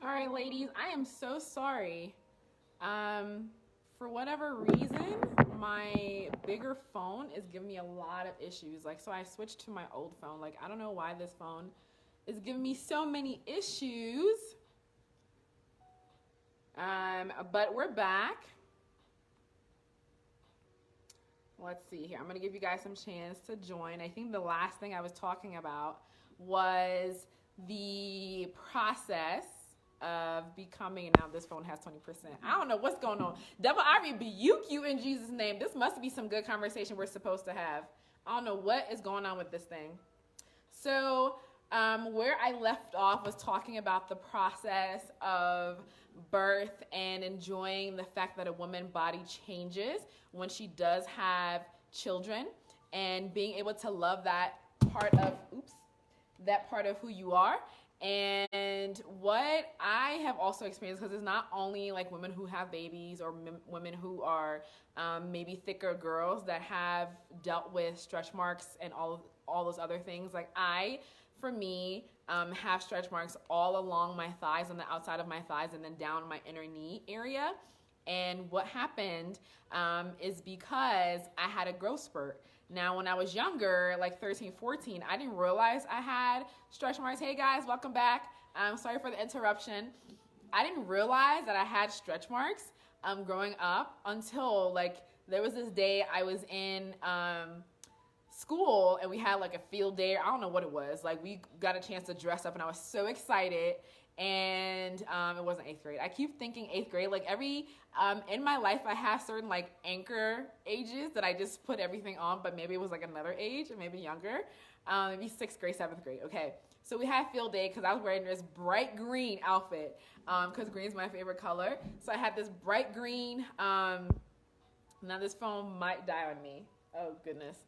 All right, ladies, I am so sorry. Um, for whatever reason, my bigger phone is giving me a lot of issues. Like, so I switched to my old phone. Like, I don't know why this phone is giving me so many issues. But we're back. Let's see here. I'm going to give you guys some chance to join. I think the last thing I was talking about was the process of becoming. Now this phone has 20%. I don't know what's going on. Devil, I rebuke you in Jesus' name. This must be some good conversation we're supposed to have. I don't know what is going on with this thing. So, where I left off was talking about the process of birth and enjoying the fact that a woman's body changes when she does have children, and being able to love that part of that part of who you are. And what I have also experienced, because it's not only like women who have babies or women who are maybe thicker girls that have dealt with stretch marks and all those other things. Like for me, have stretch marks all along my thighs, on the outside of my thighs, and then down my inner knee area. And what happened is because I had a growth spurt. Now, when I was younger, like 13, 14, I didn't realize I had stretch marks. Hey guys, welcome back. Sorry for the interruption. I didn't realize that I had stretch marks growing up until like there was this day I was in school and we had like a field day. I don't know what it was. Like we got a chance to dress up and I was so excited. And it wasn't 8th grade. I keep thinking 8th grade. Like in my life, I have certain like anchor ages that I just put everything on, but maybe it was like another age or maybe younger. Maybe 6th grade, 7th grade. Okay. So we had field day because I was wearing this bright green outfit because green is my favorite color. So I had this bright green. Now this phone might die on me. Oh, goodness.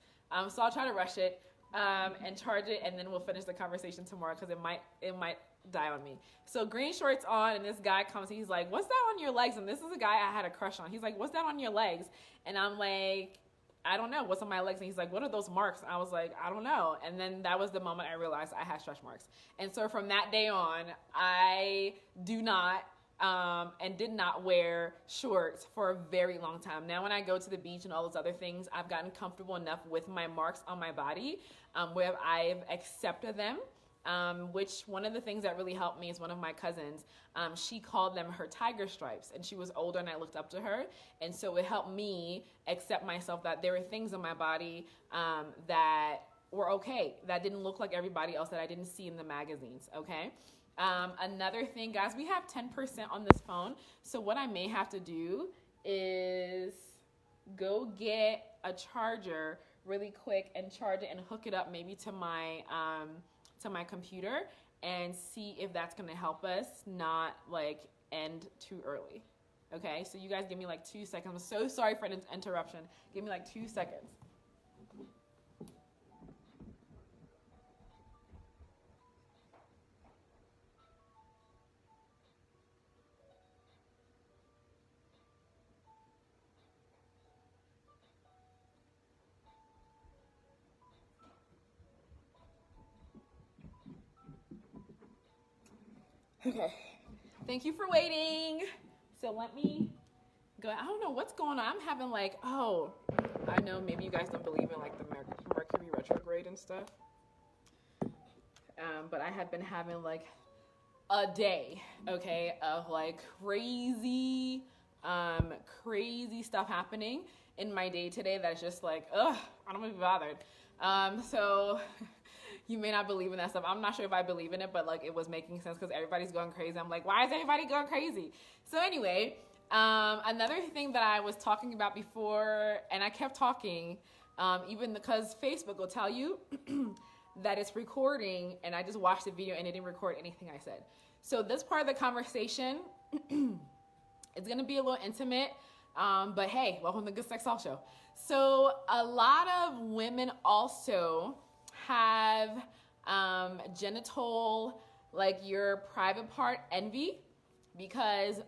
So I'll try to rush it and charge it, and then we'll finish the conversation tomorrow because it might die on me. So green shorts on, and this guy comes, he's like, what's that on your legs? And this is a guy I had a crush on. He's like, what's that on your legs? And I'm like, I don't know, what's on my legs? And he's like, what are those marks? And I was like, I don't know. And then that was the moment I realized I had stretch marks. And so from that day on, I do not and did not wear shorts for a very long time. Now when I go to the beach and all those other things, I've gotten comfortable enough with my marks on my body where I've accepted them. Which one of the things that really helped me is one of my cousins. She called them her tiger stripes, and she was older and I looked up to her. And so it helped me accept myself that there were things in my body that were okay, that didn't look like everybody else, that I didn't see in the magazines, okay? Another thing, guys, we have 10% on this phone. So what I may have to do is go get a charger really quick and charge it and hook it up maybe to my computer and see if that's going to help us not like end too early. Okay, so you guys give me like 2 seconds. I'm so sorry for the interruption. Give me like 2 seconds. Okay, thank you for waiting. So let me go. I don't know what's going on. I'm having like, I know maybe you guys don't believe in like the Mercury retrograde and stuff. But I have been having like a day, okay, of like crazy stuff happening in my day today that's just like, I don't want to be bothered. So you may not believe in that stuff. I'm not sure if I believe in it, but like it was making sense because everybody's going crazy. I'm like, why is everybody going crazy? So anyway, another thing that I was talking about before, and I kept talking, even because Facebook will tell you that it's recording, and I just watched the video and it didn't record anything I said. So this part of the conversation, it's gonna be a little intimate, but hey, welcome to the Good Sex Talk Show. So a lot of women also have genital, like your private part envy, because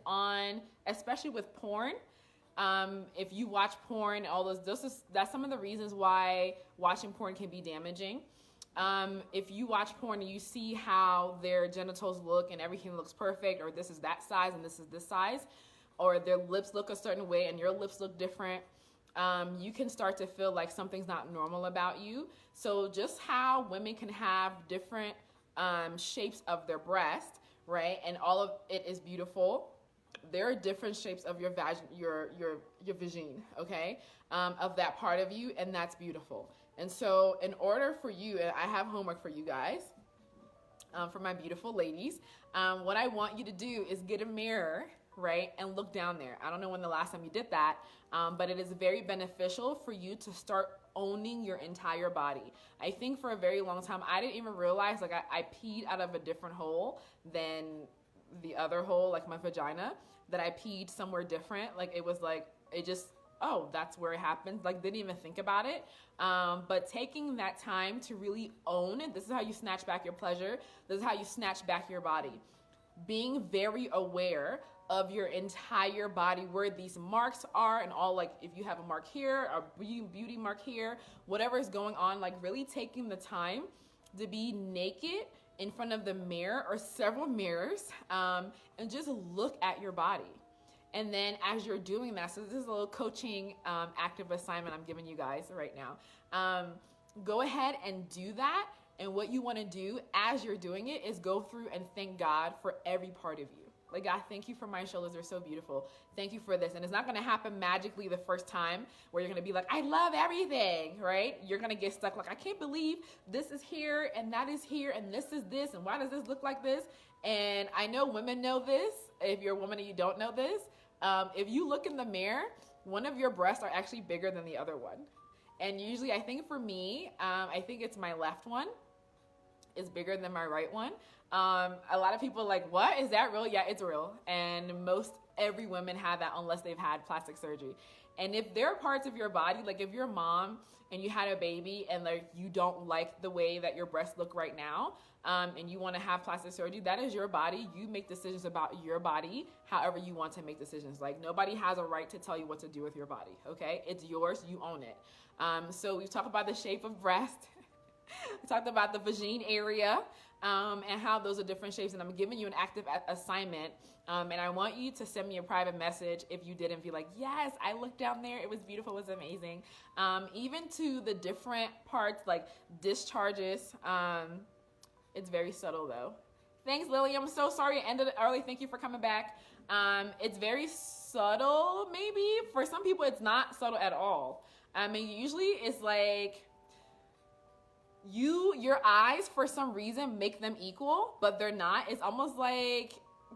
especially with porn, if you watch porn, that's some of the reasons why watching porn can be damaging. If you watch porn and you see how their genitals look and everything looks perfect, or this is that size and this is this size, or their lips look a certain way and your lips look different, you can start to feel like something's not normal about you. So just how women can have different shapes of their breast, right? And all of it is beautiful. There are different shapes of your vagine, okay? Of that part of you, and that's beautiful. And so in order for you, and I have homework for you guys, for my beautiful ladies, what I want you to do is get a mirror, right, and look down there. I don't know when the last time you did that, but it is very beneficial for you to start owning your entire body. I think for a very long time, I didn't even realize, like, I peed out of a different hole than the other hole, like my vagina, that I peed somewhere different. Like, it was like, it just, oh, that's where it happened. Like, didn't even think about it. But taking that time to really own it, this is how you snatch back your pleasure. This is how you snatch back your body. Being very aware of your entire body, where these marks are, and all, like, if you have a mark here, a beauty mark here, whatever is going on, like, really taking the time to be naked in front of the mirror or several mirrors, and just look at your body. And then as you're doing that, so this is a little coaching active assignment I'm giving you guys right now. Go ahead and do that. And what you want to do as you're doing it is go through and thank God for every part of you. Like, God, thank you for my shoulders. They're so beautiful. Thank you for this. And it's not going to happen magically the first time where you're going to be like, I love everything, right? You're going to get stuck like, I can't believe this is here and that is here and this is this. And why does this look like this? And I know women know this. If you're a woman and you don't know this, if you look in the mirror, one of your breasts are actually bigger than the other one. And usually, I think for me, I think it's my left one is bigger than my right one. A lot of people are like, what? Is that real? Yeah, it's real. And every woman have that unless they've had plastic surgery. And if there are parts of your body, like if you're a mom and you had a baby and like you don't like the way that your breasts look right now, and you want to have plastic surgery, that is your body. You make decisions about your body however you want to make decisions. Like, nobody has a right to tell you what to do with your body, okay? It's yours. You own it. So we've talked about the shape of breast. We talked about the vagine area, and how those are different shapes. And I'm giving you an active assignment. And I want you to send me a private message if you didn't feel like, yes, I looked down there. It was beautiful. It was amazing. Even to the different parts, like discharges. It's very subtle though. Thanks, Lily. I'm so sorry it ended early. Thank you for coming back. It's very subtle, maybe. For some people, it's not subtle at all. I mean, usually it's like your eyes, for some reason, make them equal, but they're not. It's almost like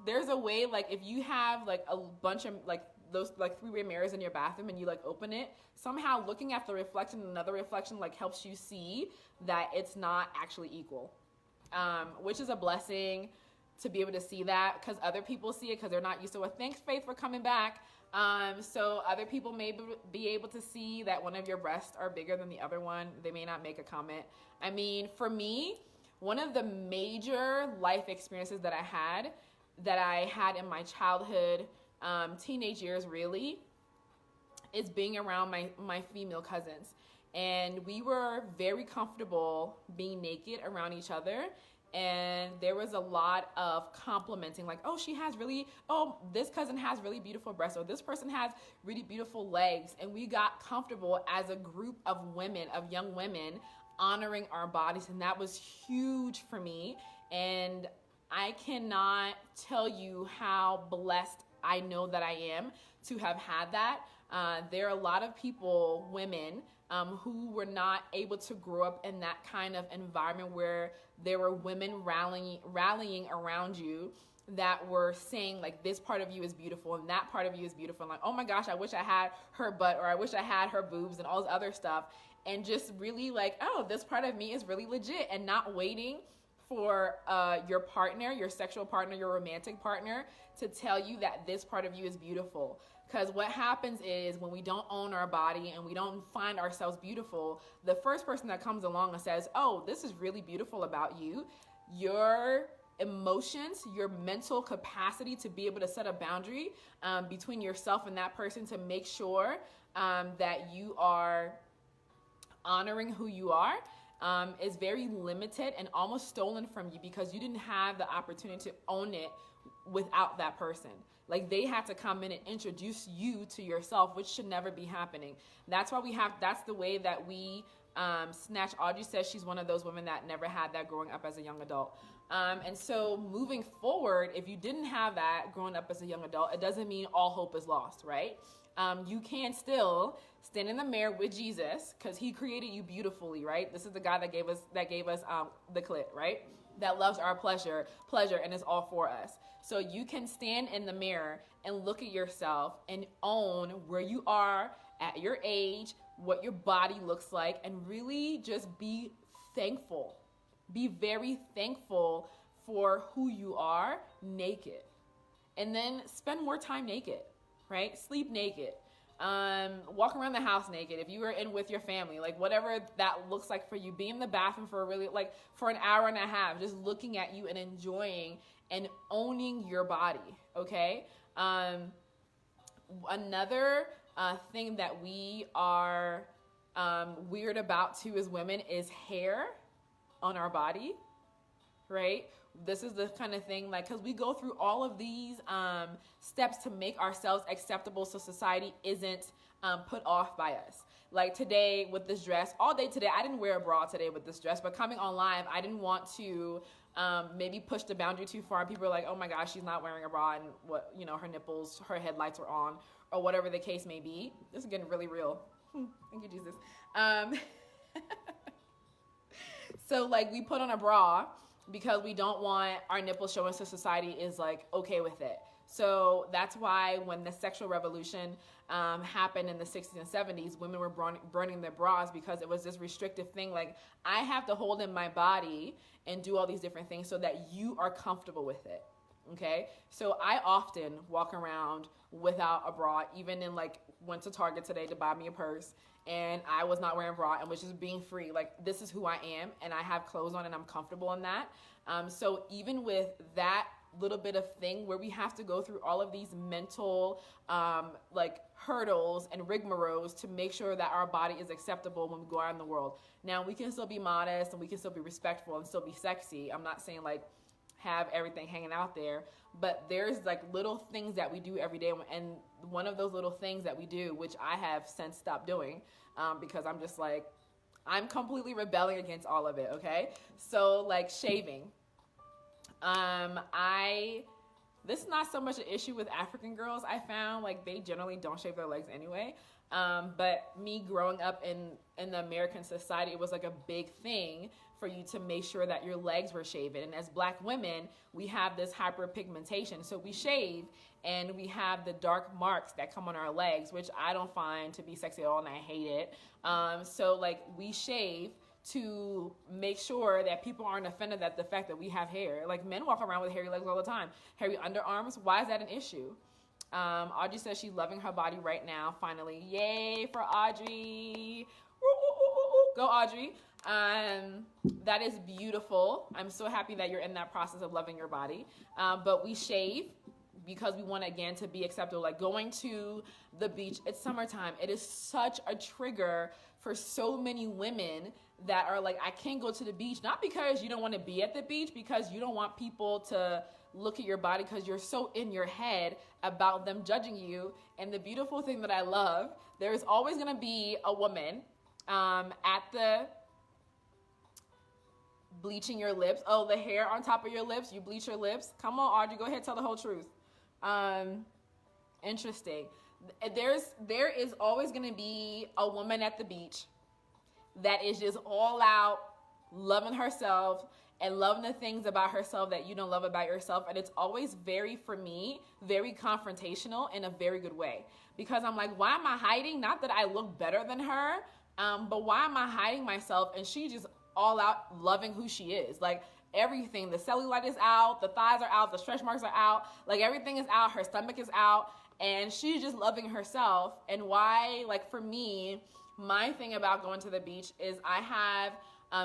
there's a way, like if you have like a bunch of like those like three-way mirrors in your bathroom and you like open it, somehow looking at the reflection and another reflection like helps you see that it's not actually equal. Which is a blessing to be able to see that, because other people see it because they're not used to it. Thanks, Faith, for coming back. So other people may be able to see that one of your breasts are bigger than the other one. They may not make a comment. I mean, for me, one of the major life experiences that I had in my childhood, teenage years really, is being around my female cousins. And we were very comfortable being naked around each other. And there was a lot of complimenting, like, oh, this cousin has really beautiful breasts, or this person has really beautiful legs. And we got comfortable as a group of women, of young women, honoring our bodies. And that was huge for me. And I cannot tell you how blessed I know that I am to have had that. There are a lot of people, women, who were not able to grow up in that kind of environment where there were women rallying around you that were saying like, this part of you is beautiful and that part of you is beautiful. And like, oh my gosh, I wish I had her butt, or I wish I had her boobs, and all this other stuff. And just really like, oh, this part of me is really legit, and not waiting for your partner, your sexual partner, your romantic partner to tell you that this part of you is beautiful. Because what happens is when we don't own our body and we don't find ourselves beautiful, the first person that comes along and says, oh, this is really beautiful about you, your emotions, your mental capacity to be able to set a boundary between yourself and that person to make sure that you are honoring who you are, is very limited and almost stolen from you because you didn't have the opportunity to own it without that person. Like they had to come in and introduce you to yourself, which should never be happening. That's why that's the way that we snatch. Audrey says she's one of those women that never had that growing up as a young adult. And so moving forward, if you didn't have that growing up as a young adult, it doesn't mean all hope is lost, right? You can still stand in the mirror with Jesus because he created you beautifully, right? This is the guy that gave us the clit, right? That loves our pleasure, and is all for us. So you can stand in the mirror and look at yourself and own where you are at your age, what your body looks like, and really just be thankful. Be very thankful for who you are naked. And then spend more time naked, right? Sleep naked. Walk around the house naked. If you were in with your family, like whatever that looks like for you, be in the bathroom for for an hour and a half, just looking at you and enjoying and owning your body. Okay. Another thing that we are weird about too as women is hair on our body, right? This is the kind of thing, like, because we go through all of these steps to make ourselves acceptable so society isn't put off by us. Like today with this dress, all day today, I didn't wear a bra today with this dress, but coming on live, I didn't want to maybe push the boundary too far. And people are like, oh my gosh, she's not wearing a bra and what, her nipples, her headlights are on, or whatever the case may be. This is getting really real. Thank you, Jesus. So like we put on a bra because we don't want our nipples showing, so society is like okay with it. So that's why when the sexual revolution happened in the 60s and 70s, women were burning their bras because it was this restrictive thing. Like I have to hold in my body and do all these different things so that you are comfortable with it. Okay. So I often walk around without a bra, even in went to Target today to buy me a purse and I was not wearing a bra and was just being free. Like this is who I am and I have clothes on and I'm comfortable in that. So even with that little bit of thing where we have to go through all of these mental hurdles and rigmaroles to make sure that our body is acceptable when we go out in the world. Now we can still be modest and we can still be respectful and still be sexy. I'm not saying have everything hanging out there, but there's little things that we do every day, and one of those little things that we do, which I have since stopped doing because I'm just I'm completely rebelling against all of it. Okay, so shaving. This is not so much an issue with African girls. I found they generally don't shave their legs anyway. But me growing up in the American society, it was a big thing for you to make sure that your legs were shaven. And as Black women, we have this hyperpigmentation. So we shave and we have the dark marks that come on our legs, which I don't find to be sexy at all and I hate it. So we shave to make sure that people aren't offended at the fact that we have hair. Men walk around with hairy legs all the time. Hairy underarms, why is that an issue? Audrey says she's loving her body right now, finally. Yay for Audrey. Go Audrey. That is beautiful. I'm so happy that you're in that process of loving your body. But we shave because we want, again, to be acceptable. Going to the beach, it's summertime. It is such a trigger for so many women that are I can't go to the beach, not because you don't want to be at the beach, because you don't want people to look at your body because you're so in your head about them judging you. And the beautiful thing that I love, there's always going to be a woman at the bleaching your lips. Oh, the hair on top of your lips, you bleach your lips. Come on, Audrey, go ahead, tell the whole truth. Interesting. There is always going to be a woman at the beach that is just all out loving herself and loving the things about herself that you don't love about yourself. And it's always for me, very confrontational in a very good way. Because I'm why am I hiding? Not that I look better than her, but why am I hiding myself? And she just all out loving who she is. Everything, the cellulite is out, the thighs are out, the stretch marks are out, everything is out, her stomach is out, and she's just loving herself. And why, for me, my thing about going to the beach is I have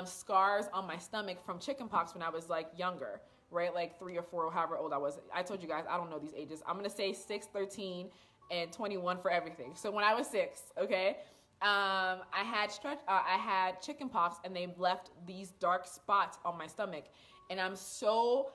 scars on my stomach from chickenpox when I was younger, right? 3 or 4 or however old I was. I told you guys, I don't know these ages. I'm going to say 6, 13, and 21 for everything. So when I was 6, okay, I had chicken pox, and they left these dark spots on my stomach, and I'm so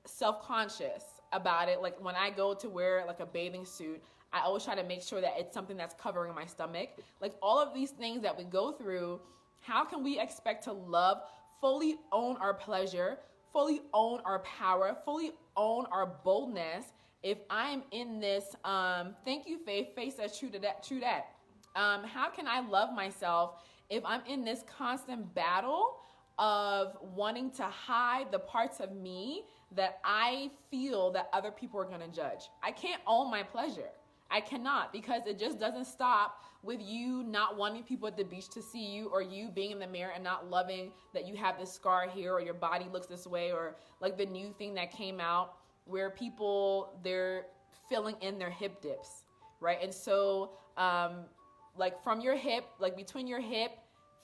self-conscious about it. Like when I go to wear like a bathing suit, I always try to make sure that it's something that's covering my stomach. Like all of these things that we go through, how can we expect to love, fully own our pleasure, fully own our power, fully own our boldness if I'm in this, thank you, Faith. Faith says true to that, true that. How can I love myself if I'm in this constant battle of wanting to hide the parts of me that I feel that other people are going to judge? I can't own my pleasure. I cannot, because it just doesn't stop with you not wanting people at the beach to see you, or you being in the mirror and not loving that you have this scar here, or your body looks this way, or like the new thing that came out where people, they're filling in their hip dips, right? And so like from your hip, like between your hip,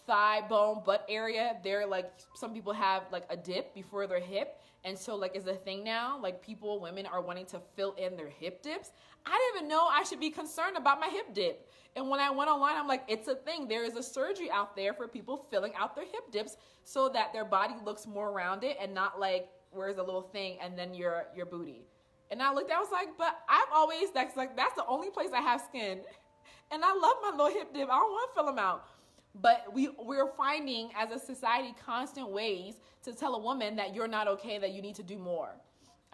thigh bone, butt area, they're like, some people have like a dip before their hip. And so like is a thing now, like people, women are wanting to fill in their hip dips. I didn't even know I should be concerned about my hip dip. And when I went online, I'm like, it's a thing. There is a surgery out there for people filling out their hip dips so that their body looks more rounded and not like, where's a little thing and then your booty. And I looked, I was like, but I've always, that's the only place I have skin. And I love my little hip dip. I don't want to fill them out. But we're finding as a society constant ways to tell a woman that you're not okay, that you need to do more.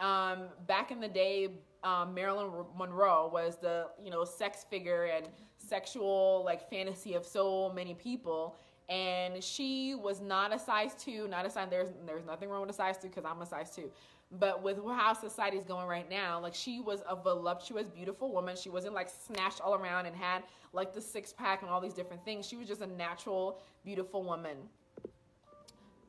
Back in the day, Marilyn Monroe was the, sex figure and sexual like fantasy of so many people. And she was not a size 2, not a size, there's nothing wrong with a size 2 because I'm a size 2. But with how society's going right now, like she was a voluptuous, beautiful woman. She wasn't like snatched all around and had like the 6-pack and all these different things. She was just a natural, beautiful woman.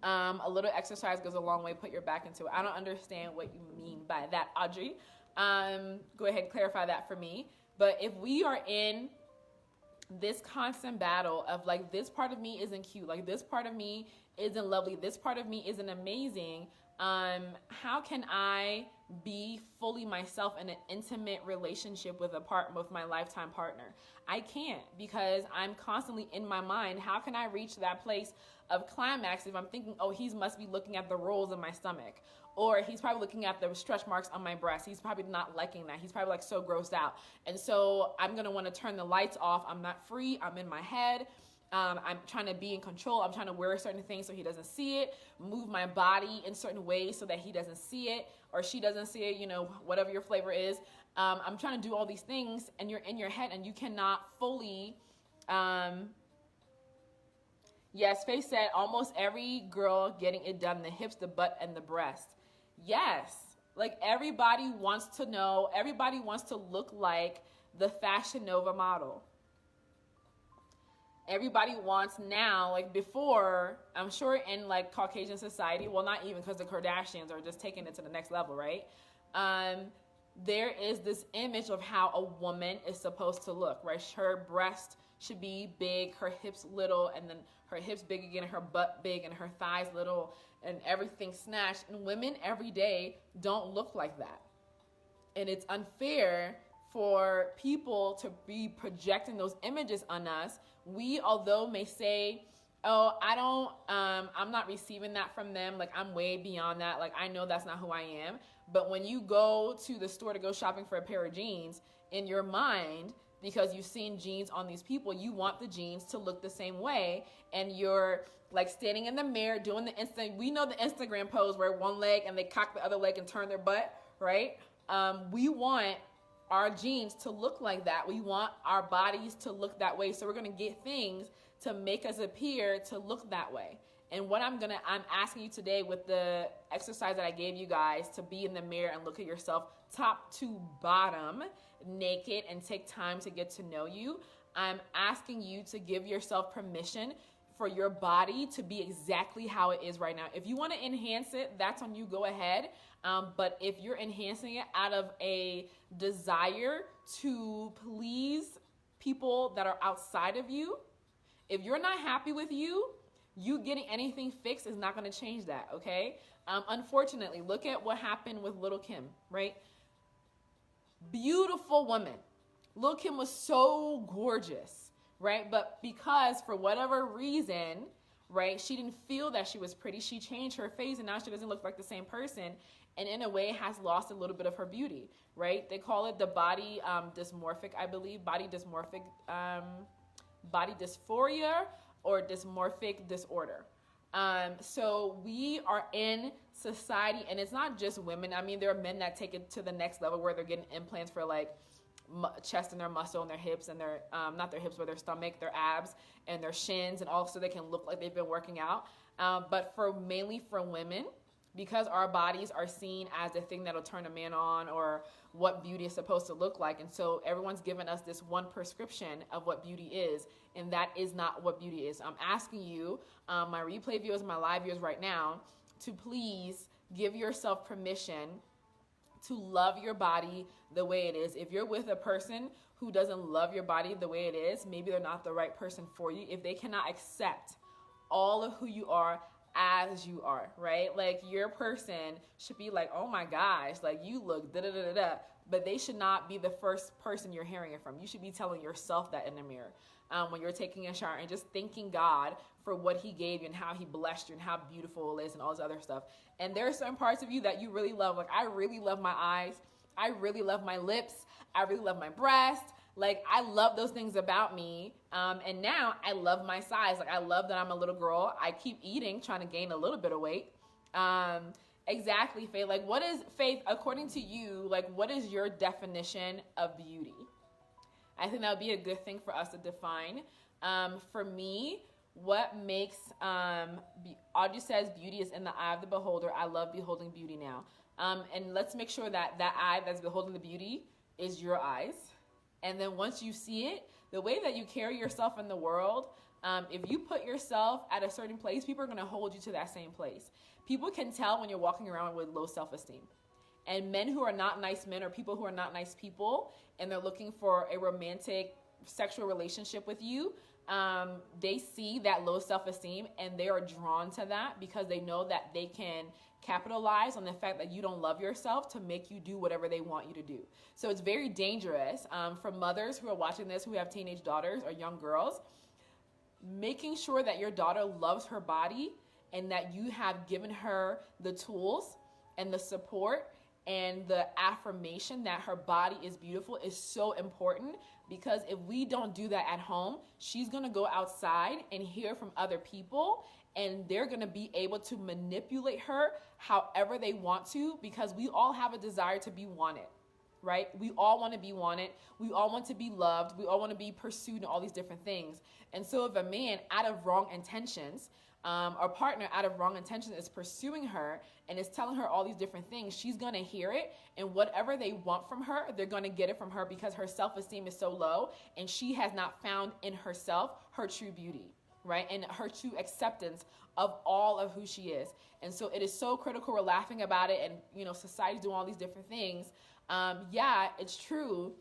A little exercise goes a long way. Put your back into it. I don't understand what you mean by that, Audrey. Go ahead and clarify that for me. But if we are in this constant battle of like, this part of me isn't cute, like this part of me isn't lovely, this part of me isn't amazing, how can I be fully myself in an intimate relationship with my lifetime partner? I can't, because I'm constantly in my mind. How can I reach that place of climax if I'm thinking, oh, he must be looking at the rolls in my stomach, or he's probably looking at the stretch marks on my breast. He's probably not liking that. He's probably like so grossed out. And so I'm going to want to turn the lights off. I'm not free. I'm in my head. I'm trying to be in control. I'm trying to wear certain things so he doesn't see it, move my body in certain ways so that he doesn't see it or she doesn't see it, whatever your flavor is. I'm trying to do all these things, and you're in your head and you cannot fully, yes, Faith said almost every girl getting it done, the hips, the butt, and the breast. Yes, like everybody wants to know, everybody wants to look like the Fashion Nova model. Everybody wants now, like before, I'm sure in like Caucasian society, well, not even, because the Kardashians are just taking it to the next level, right? There is this image of how a woman is supposed to look, right? Her breast should be big, her hips little, and then her hips big again, her butt big, and her thighs little, and everything snatched. And women every day don't look like that. And it's unfair for people to be projecting those images on us. We, although may say, oh, I'm not receiving that from them. Like, I'm way beyond that. Like, I know that's not who I am. But when you go to the store to go shopping for a pair of jeans, in your mind, because you've seen jeans on these people, you want the jeans to look the same way. And you're like standing in the mirror doing we know the Instagram pose where one leg and they cock the other leg and turn their butt, right? We want our jeans to look like that. We want our bodies to look that way. So we're going to get things to make us appear to look that way. And what I'm asking you today with the exercise that I gave you guys, to be in the mirror and look at yourself top to bottom, naked, and take time to get to know you. I'm asking you to give yourself permission for your body to be exactly how it is right now. If you want to enhance it, that's on you, go ahead. But if you're enhancing it out of a desire to please people that are outside of you, if you're not happy with you getting anything fixed is not going to change that, okay? Unfortunately, look at what happened with Little Kim, right? Beautiful woman. Little Kim was so gorgeous, right? But because for whatever reason, right, she didn't feel that she was pretty, she changed her face and now she doesn't look like the same person, and in a way has lost a little bit of her beauty, right? They call it the body dysmorphic, I believe, body dysphoria or dysmorphic disorder. So we are in society, and it's not just women. I mean, there are men that take it to the next level where they're getting implants for like chest and their muscle and their hips and their not their hips but their stomach, their abs and their shins, and also they can look like they've been working out. But mainly for women, because our bodies are seen as the thing that'll turn a man on or what beauty is supposed to look like. And so everyone's given us this one prescription of what beauty is, and that is not what beauty is. I'm asking you, my replay viewers, my live viewers right now, to please give yourself permission to love your body the way it is. If you're with a person who doesn't love your body the way it is, maybe they're not the right person for you. If they cannot accept all of who you are as you are, right? Like your person should be like, oh my gosh, like you look da da da da da, but they should not be the first person you're hearing it from. You should be telling yourself that in the mirror when you're taking a shower and just thanking God for what he gave you and how he blessed you and how beautiful it is and all this other stuff. And there are certain parts of you that you really love. Like I really love my eyes. I really love my lips. I really love my breast. Like I love those things about me. And now I love my size. Like I love that I'm a little girl. I keep eating, trying to gain a little bit of weight. Exactly, Faith. Like what is, Faith, according to you, like what is your definition of beauty? I think that would be a good thing for us to define. For me, what makes, Audrey says beauty is in the eye of the beholder. I love beholding beauty now. And let's make sure that that eye that's beholding the beauty is your eyes. And then once you see it, the way that you carry yourself in the world, if you put yourself at a certain place, people are going to hold you to that same place. People can tell when you're walking around with low self-esteem. And men who are not nice men or people who are not nice people and they're looking for a romantic sexual relationship with you, they see that low self-esteem and they are drawn to that because they know that they can capitalize on the fact that you don't love yourself to make you do whatever they want you to do. So it's very dangerous for mothers who are watching this, who have teenage daughters or young girls, making sure that your daughter loves her body and that you have given her the tools and the support and the affirmation that her body is beautiful is so important, because if we don't do that at home, she's going to go outside and hear from other people and they're going to be able to manipulate her however they want to, because we all have a desire to be wanted, right? We all want to be wanted. We all want to be loved. We all want to be pursued and all these different things. And so if a man out of wrong intentions, or partner out of wrong intentions is pursuing her and is telling her all these different things, she's going to hear it, and whatever they want from her, they're going to get it from her because her self-esteem is so low and she has not found in herself her true beauty, right? And her true acceptance of all of who she is. And so it is so critical. We're laughing about it and, you know, society's doing all these different things. Yeah, it's true.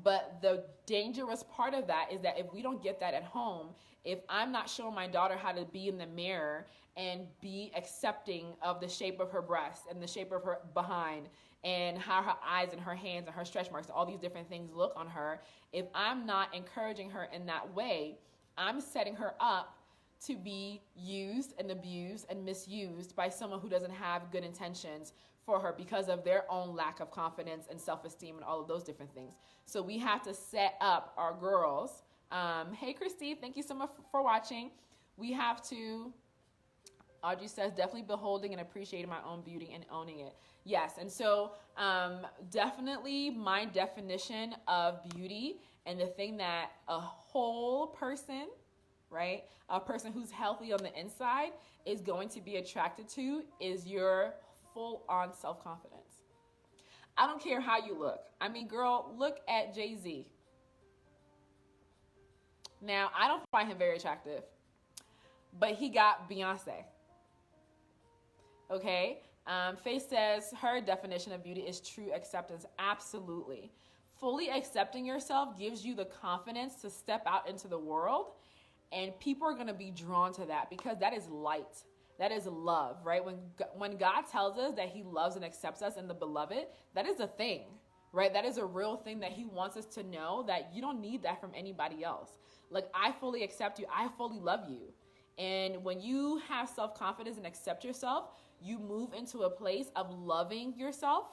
But the dangerous part of that is that if we don't get that at home, if I'm not showing my daughter how to be in the mirror and be accepting of the shape of her breast and the shape of her behind and how her eyes and her hands and her stretch marks and all these different things look on her, if I'm not encouraging her in that way, I'm setting her up to be used and abused and misused by someone who doesn't have good intentions for her because of their own lack of confidence and self-esteem and all of those different things. So we have to set up our girls. Hey, Christy, thank you so much for watching. We have to, Audrey says, definitely beholding and appreciating my own beauty and owning it. Yes, and so definitely my definition of beauty and the thing that a whole person, right, a person who's healthy on the inside is going to be attracted to is your full-on self-confidence. I don't care how you look. I mean, girl, look at Jay-Z. Now, I don't find him very attractive, but he got Beyonce. Okay? Faith says her definition of beauty is true acceptance. Absolutely. Fully accepting yourself gives you the confidence to step out into the world, and people are going to be drawn to that because that is light. That is love, right? When God tells us that he loves and accepts us in the beloved, that is a thing, right? That is a real thing that he wants us to know, that you don't need that from anybody else. Like, I fully accept you. I fully love you. And when you have self-confidence and accept yourself, you move into a place of loving yourself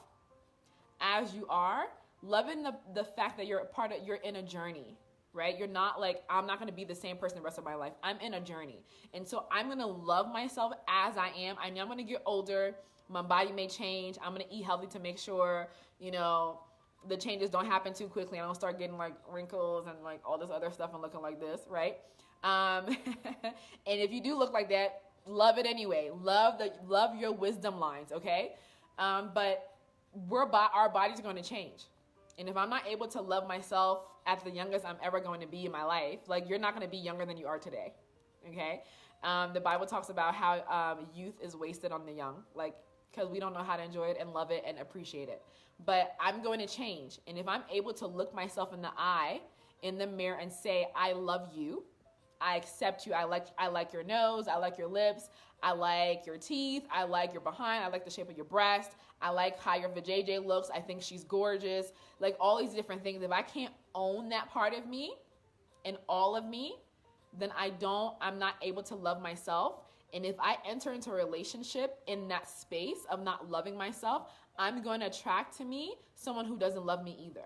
as you are, loving the fact that you're in a journey, right? You're not like, I'm not going to be the same person the rest of my life. I'm in a journey. And so I'm going to love myself as I am. I know I'm going to get older. My body may change. I'm going to eat healthy to make sure, the changes don't happen too quickly. I don't start getting like wrinkles and like all this other stuff and looking like this, right? And if you do look like that, love it anyway. Love your wisdom lines, okay? But our bodies are going to change. And if I'm not able to love myself at the youngest I'm ever going to be in my life, like, you're not going to be younger than you are today, okay? The Bible talks about how youth is wasted on the young, like, because we don't know how to enjoy it and love it and appreciate it. But I'm going to change. And if I'm able to look myself in the eye, in the mirror, and say, I love you, I accept you, I like your nose, I like your lips, I like your teeth, I like your behind, I like the shape of your breast, I like how your vajayjay looks, I think she's gorgeous, like all these different things. If I can't own that part of me and all of me, then I'm not able to love myself. And if I enter into a relationship in that space of not loving myself, I'm going to attract to me someone who doesn't love me either.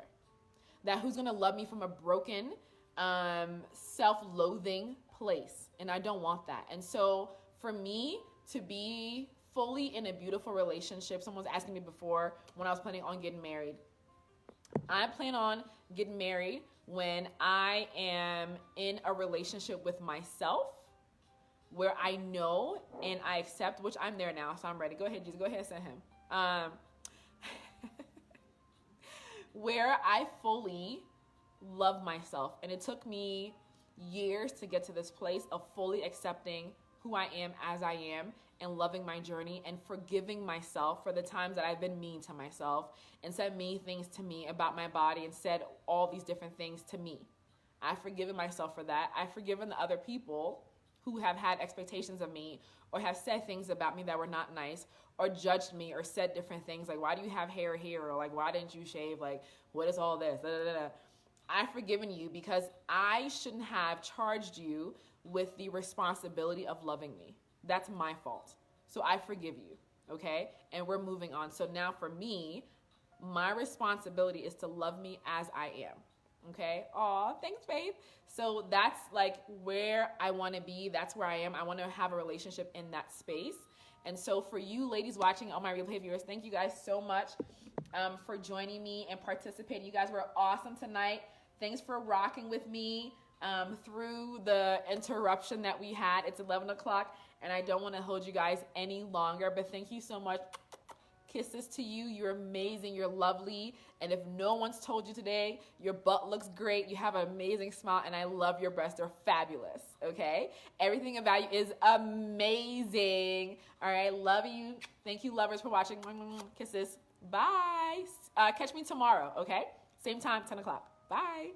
Who's going to love me from a broken, self-loathing place. And I don't want that. And so for me to be fully in a beautiful relationship, someone was asking me before when I was planning on getting married. I plan on getting married when I am in a relationship with myself, where I know and I accept, which I'm there now, so I'm ready. Go ahead, Jesus. Go ahead and send him. Where I fully love myself. And it took me years to get to this place of fully accepting who I am as I am and loving my journey and forgiving myself for the times that I've been mean to myself and said mean things to me about my body and said all these different things to me. I've forgiven myself for that. I've forgiven the other people who have had expectations of me or have said things about me that were not nice or judged me or said different things like, why do you have hair here? Or like, why didn't you shave? Like, what is all this? Da, da, da, da. I've forgiven you because I shouldn't have charged you with the responsibility of loving me. That's my fault. So I forgive you, okay? And we're moving on. So now for me, my responsibility is to love me as I am. Okay. Aw, thanks, Faith. So that's like where I want to be. That's where I am. I want to have a relationship in that space. And so for you ladies watching, all my replay viewers, thank you guys so much for joining me and participating. You guys were awesome tonight. Thanks for rocking with me through the interruption that we had. It's 11 o'clock and I don't want to hold you guys any longer, but thank you so much. Kisses to you. You're amazing. You're lovely. And if no one's told you today, your butt looks great. You have an amazing smile. And I love your breasts. They're fabulous. Okay? Everything about you is amazing. All right? Love you. Thank you, lovers, for watching. Kisses. Bye. Catch me tomorrow. Okay? Same time, 10 o'clock. Bye.